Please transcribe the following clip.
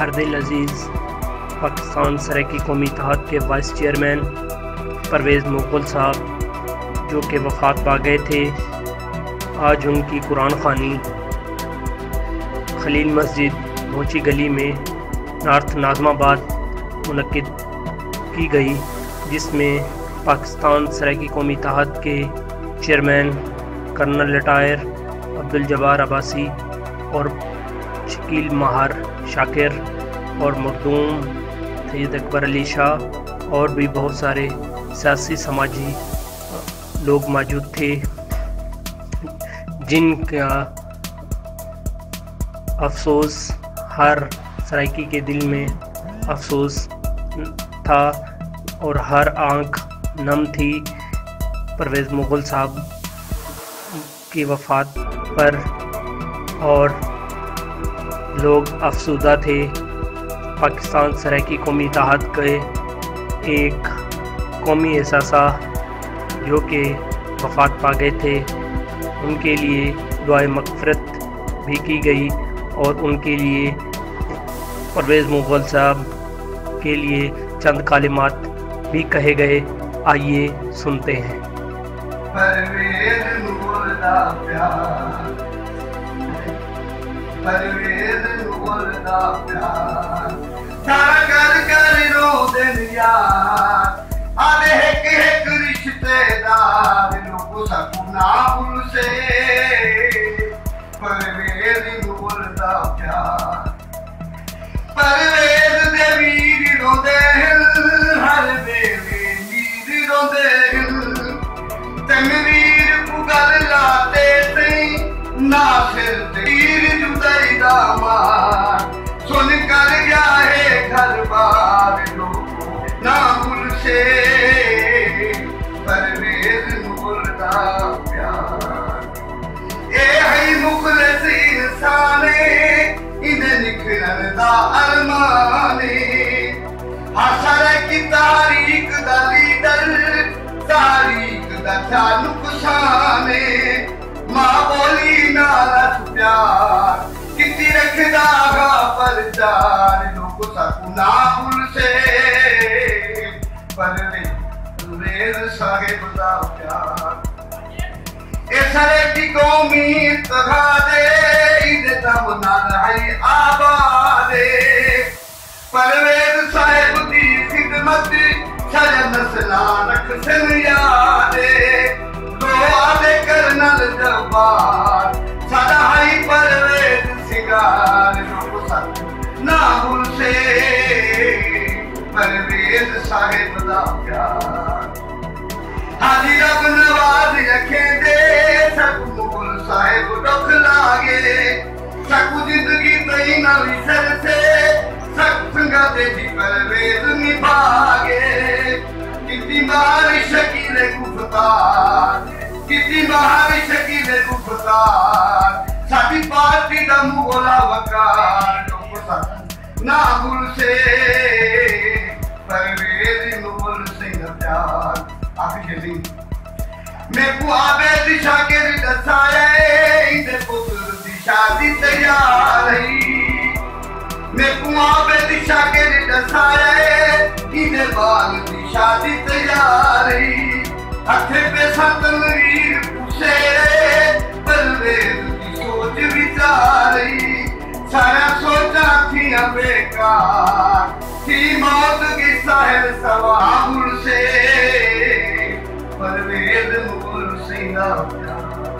हरदिल अजीज़, पाकिस्तान सराइकी कौमी इत्तेहाद के वाइस चेयरमैन परवेज़ मुग़ल साहब जो कि वफ़ात पा गए थे, आज उनकी कुरान ख़वानी खलील मस्जिद मोची गली में नॉर्थ नाज़माबाद मुनक्किद की गई, जिसमें पाकिस्तान सराइकी कौमी इत्तेहाद के chairman colonel retired Abdul Jabbar Abbasi और शकील महार शाकिर और मखदूम सैयद अकबर अली शाह और भी बहुत सारे सियासी समाजी लोग मौजूद थे, जिनका अफसोस हर सराइकी के दिल में अफसोस था और हर आंख नम थी परवेज़ मुग़ल साहब की वफ़ात पर, और लोग अफसुदा थे। पाकिस्तान सराइकी कौमी इत्तेहाद के एक कौमी एहसासा जो कि वफ़ात पा गए थे, उनके लिए दुआए मग़फ़िरत भी की गई और उनके लिए परवेज़ मुग़ल साहब के लिए चंद कलिमात भी कहे गए। आइए सुनते हैं। परवेज़ मुग़ल दा प्यार, परवेज़ मुग़ल दा प्यार, सारा कर कर रो दिन यार, आधे एक रिश्तेदार लोग सकूं ना भूल से। परवेज़ मुग़ल दा प्यार, परवेज़ दे वीर रोंदे हर वेले नीर रोंदे, तनवीर पुगल लाते सही ना फिर तीर जुदाई दा मार, सुन कर गया है घर बार लोगों ना भूल से। परवेज़ मुग़ल दा प्यार, ए है मुखलिस इंसाने इन्हें निखरन दा अरमाने, हसर की तारीख दा लीडर तारीख दा नुकसाने, मां बोली नाल प्यार किती रखदा गा परचार लोग सकूं ना भूल से। परवेज़ साहिब दा प्यार, ए सराइकी कौमी इत्तेहादे इदे दम नाल है आबादे। परवेज़ साहिब दी खिदमत सारा नस्लां रखसन यादे, दुआदे कर्नल जब्बार सारा है परवेज़ सिंगार लोग सकूं ना भूल से। परवेज़ साहिब दा प्यार, हाजी रब नवाज रखे दे सब मुग़ल साहिब दुख लागे, सकू जिंदगी तई ना विसर से सब संगते जी परवेज़ निभागे। कितनी बार शकील गुफ्तार, कितनी बार शकील गुफ्तार, साडी पार्टी दा मुग़ला वकार लोग सकूं ना भूल से। परवेज़ मुग़ल सिंह प्यार आखिरी मैं को आबे दिशा के दसाए इधे पुत्र दी शादी तैयार है, मैं को आबे दिशा के दसाए इधे बाल दी शादी तैयार है। हथे पे तनवीर पूछे परवेज़ दी सोच विचार है, सारा सोचा थी बेकार थी मौत की साहिल सवाल से। परवेज़ मुग़ल सिंह दा प्यार।